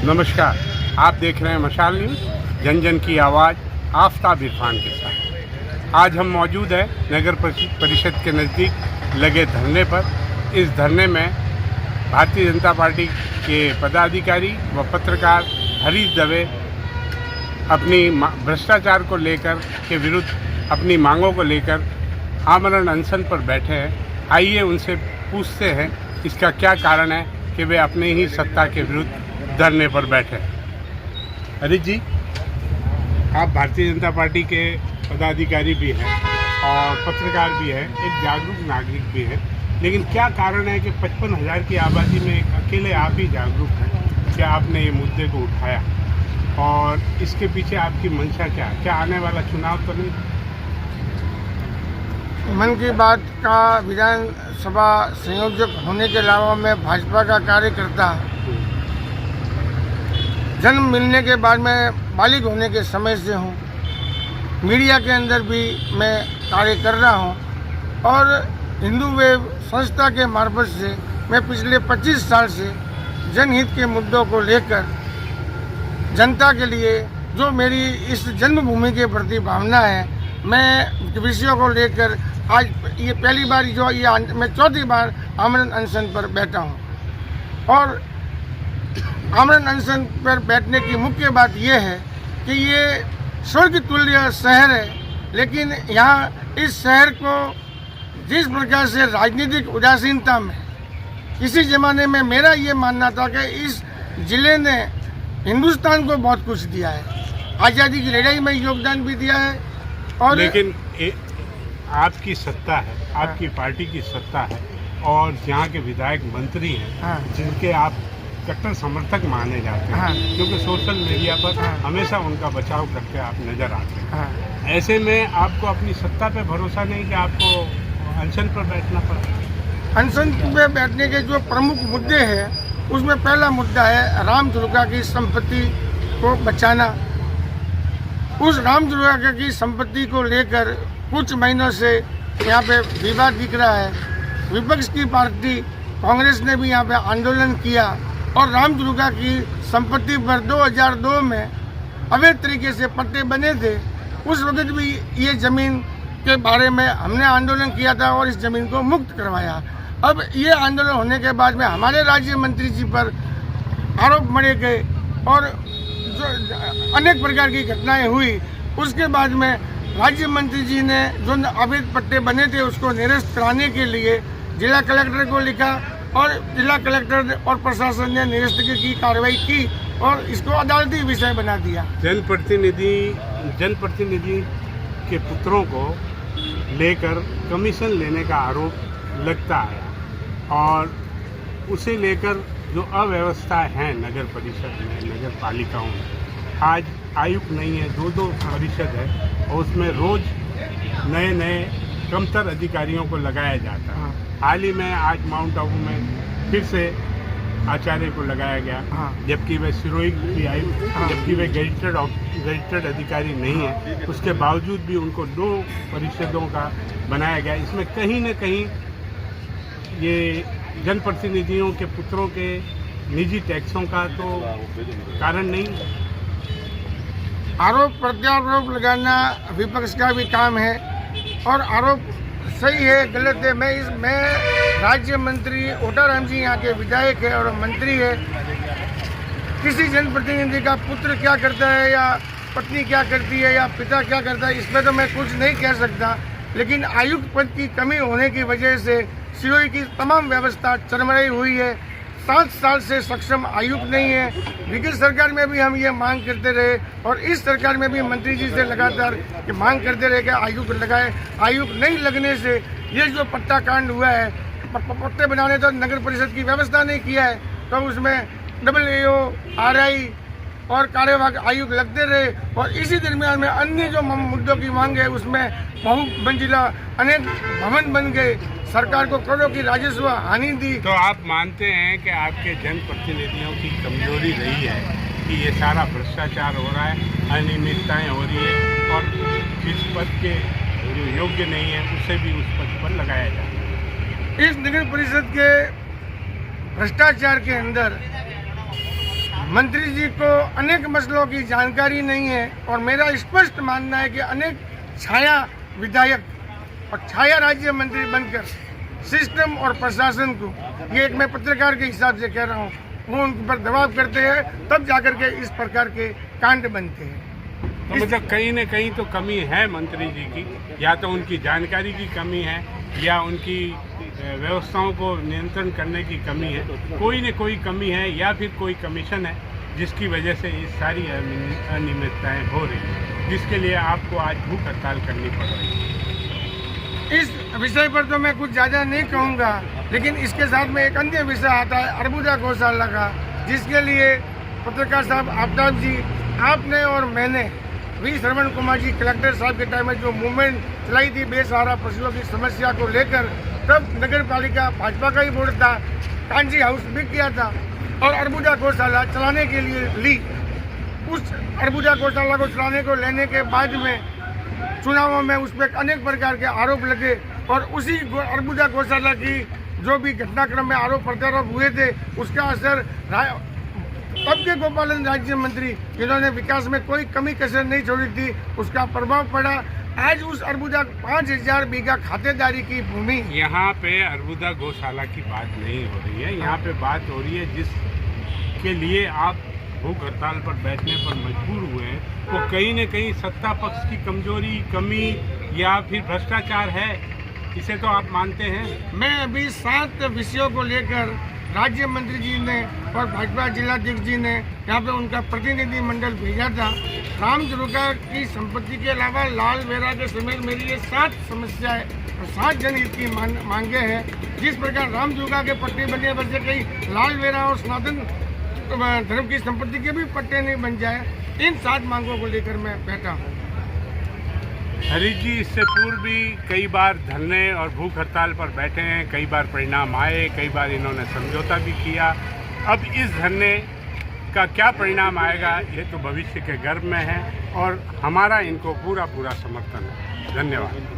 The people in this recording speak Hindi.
नमस्कार, आप देख रहे हैं मशाल न्यूज़, जन जन की आवाज़, आफताब इरफान के साथ। आज हम मौजूद हैं नगर परिषद के नज़दीक लगे धरने पर। इस धरने में भारतीय जनता पार्टी के पदाधिकारी व पत्रकार हरीश दवे अपनी भ्रष्टाचार को लेकर के विरुद्ध अपनी मांगों को लेकर आमरण अनशन पर बैठे हैं। आइए उनसे पूछते हैं इसका क्या कारण है कि वे अपने ही सत्ता के विरुद्ध धरने पर बैठे। हरीश जी, आप भारतीय जनता पार्टी के पदाधिकारी भी हैं और पत्रकार भी हैं, एक जागरूक नागरिक भी हैं, लेकिन क्या कारण है कि 55,000 की आबादी में एक अकेले आप ही जागरूक हैं? क्या आपने ये मुद्दे को उठाया और इसके पीछे आपकी मंशा क्या है? क्या आने वाला चुनाव तो नहीं? मन की बात का विधानसभा संयोजक होने के अलावा मैं भाजपा का कार्यकर्ता, जन्म मिलने के बाद मैं बालिग होने के समय से हूँ। मीडिया के अंदर भी मैं कार्य कर रहा हूँ और हिंदू वेव संस्था के मार्फत से मैं पिछले 25 साल से जनहित के मुद्दों को लेकर जनता के लिए जो मेरी इस जन्मभूमि के प्रति भावना है, मैं विषयों को लेकर आज ये पहली बार मैं चौथी बार आमरण अनशन पर बैठा हूँ। और आमरण अनशन पर बैठने की मुख्य बात यह है कि ये स्वर्ग तुल्य शहर है, लेकिन यहाँ इस शहर को जिस प्रकार से राजनीतिक उदासीनता में किसी ज़माने में मेरा ये मानना था कि इस ज़िले ने हिंदुस्तान को बहुत कुछ दिया है, आज़ादी की लड़ाई में योगदान भी दिया है। और लेकिन आपकी सत्ता है, आपकी पार्टी की सत्ता है और यहाँ के विधायक मंत्री हैं जिनके आप कट्टर समर्थक माने जाते हैं, क्योंकि सोशल मीडिया पर हमेशा उनका बचाव करते आप नजर आते हैं। ऐसे में आपको अपनी सत्ता पे भरोसा नहीं कि आपको अनशन पर बैठना पड़ा? अनशन पे बैठने के जो प्रमुख मुद्दे हैं उसमें पहला मुद्दा है राम दुर्गा की संपत्ति को बचाना। उस राम दुर्गा की संपत्ति को लेकर कुछ महीनों से यहाँ पे विवाद दिख रहा है। विपक्ष की पार्टी कांग्रेस ने भी यहाँ पे आंदोलन किया और राम दुर्गा की संपत्ति पर 2002 में अवैध तरीके से पट्टे बने थे। उस वक्त भी ये ज़मीन के बारे में हमने आंदोलन किया था और इस ज़मीन को मुक्त करवाया। अब ये आंदोलन होने के बाद में हमारे राज्य मंत्री जी पर आरोप मढ़े गए और जो अनेक प्रकार की घटनाएं हुई। उसके बाद में राज्य मंत्री जी ने जो अवैध पट्टे बने थे उसको निरस्त कराने के लिए जिला कलेक्टर को लिखा और जिला कलेक्टर और प्रशासन ने निरस्त की कार्रवाई की और इसको अदालती विषय बना दिया। जनप्रतिनिधि के पुत्रों को लेकर कमीशन लेने का आरोप लगता है और उसे लेकर जो अव्यवस्था है नगर परिषद में, नगर पालिकाओं में, आज आयुक्त नहीं है, दो परिषद है और उसमें रोज नए कमतर अधिकारियों को लगाया जाता है। हाल ही में आज माउंट आबू में फिर से आचार्य को लगाया गया, जबकि वह सिरोही भी आयुक्त, जबकि वे गजेटेड अधिकारी नहीं है, उसके बावजूद भी उनको 2 परिषदों का बनाया गया। इसमें कहीं न कहीं ये जनप्रतिनिधियों के पुत्रों के निजी टैक्सों का तो कारण नहीं। आरोप प्रत्यारोप लगाना विपक्ष का भी काम है और आरोप सही है गलत है। मैं राज्य मंत्री ओटाराम जी यहाँ के विधायक है और मंत्री है। किसी जनप्रतिनिधि का पुत्र क्या करता है या पत्नी क्या करती है या पिता क्या करता है, इसमें तो मैं कुछ नहीं कह सकता, लेकिन आयुक्त पद की कमी होने की वजह से सिरोही की तमाम व्यवस्था चरमराई हुई है। 7 साल से सक्षम आयुक्त नहीं है। विगत सरकार में भी हम ये मांग करते रहे और इस सरकार में भी मंत्री जी से लगातार ये मांग करते रहे कि आयुक्त लगाए। आयुक्त नहीं लगने से ये जो पट्टा कांड हुआ है, पट्टे बनाने तो नगर परिषद की व्यवस्था नहीं किया है, तो उसमें AAO, RI और कार्यवाहक आयुक्त लगते रहे और इसी दरमियान में अन्य जो मुद्दों की मांग है उसमें बहुमंजिला अनेक भवन बन गए, सरकार को करोड़ों की राजस्व हानि दी। तो आप मानते हैं कि आपके जनप्रतिनिधियों की कमजोरी रही है कि ये सारा भ्रष्टाचार हो रहा है, अनियमितताएं हो रही है और जिस पद के जो योग्य नहीं है उसे भी उस पद पर लगाया जाए? इस नगर परिषद के भ्रष्टाचार के अंदर मंत्री जी को अनेक मसलों की जानकारी नहीं है और मेरा स्पष्ट मानना है कि अनेक छाया विधायक और छाया राज्य मंत्री बनकर सिस्टम और प्रशासन को, ये एक मैं पत्रकार के हिसाब से कह रहा हूँ, वो उन पर दबाव करते हैं, तब जाकर के इस प्रकार के कांड बनते हैं। तो मतलब कहीं न कहीं तो कमी है मंत्री जी की, या तो उनकी जानकारी की कमी है या उनकी व्यवस्थाओं को नियंत्रण करने की कमी है, कोई न कोई कमी है, या फिर कोई कमीशन है जिसकी वजह से ये सारी अनियमितताएं हो रही हैं, जिसके लिए आपको आज भूख हड़ताल करनी पड़ रही है। इस विषय पर तो मैं कुछ ज़्यादा नहीं कहूँगा, लेकिन इसके साथ में एक अन्य विषय आता है अर्बुदा गौशाला का, जिसके लिए पत्रकार साहब आफ्ताब जी, आपने और मैंने वी श्रवण कुमार जी कलेक्टर साहब के टाइम में जो मूवमेंट चलाई थी बेसहारा पशुओं की समस्या को लेकर, तब नगर पालिका भाजपा का ही बोर्ड था, कांजी हाउस भी किया था और अर्बुदा गौशाला चलाने के लिए ली। उस अर्बुदा गौशाला को चलाने को लेने के बाद में चुनावों में उस पर अनेक प्रकार के आरोप लगे और उसी अर्बुदा गौशाला की जो भी घटनाक्रम में आरोप प्रत्यारोप हुए थे, उसका असर तब के गोपालन राज्य मंत्री जिन्होंने विकास में कोई कमी कसर नहीं छोड़ी थी, उसका प्रभाव पड़ा। आज उस अर्बुदा 5000 बीघा खातेदारी की भूमि, यहाँ पे अर्बुदा गौशाला की बात नहीं हो रही है, यहाँ पे बात हो रही है जिसके लिए आप भूख हड़ताल पर बैठने पर मजबूर हुए हैं, वो कहीं न कहीं सत्ता पक्ष की कमजोरी, कमी या फिर भ्रष्टाचार है, इसे तो आप मानते हैं। मैं अभी 7 विषयों को लेकर राज्य मंत्री जी ने और भाजपा जिलाध्यक्ष जी ने यहाँ पे उनका प्रतिनिधि मंडल भेजा था। राम जरूका की संपत्ति के अलावा लाल वेरा के समेत मेरी ये 7 समस्याएं और 7 जनहित की मांगे हैं। जिस प्रकार राम जरूका के पट्टे बनने वजह से कई लाल वेरा और सनातन धर्म की संपत्ति के भी पट्टे नहीं बन जाए, इन 7 मांगों को लेकर मैं बैठा हूँ। हरीश जी, इससे पूर्व भी कई बार धरने और भूख हड़ताल पर बैठे हैं, कई बार परिणाम आए, कई बार इन्होंने समझौता भी किया। अब इस धरने का क्या परिणाम आएगा ये तो भविष्य के गर्भ में है और हमारा इनको पूरा समर्थन है। धन्यवाद।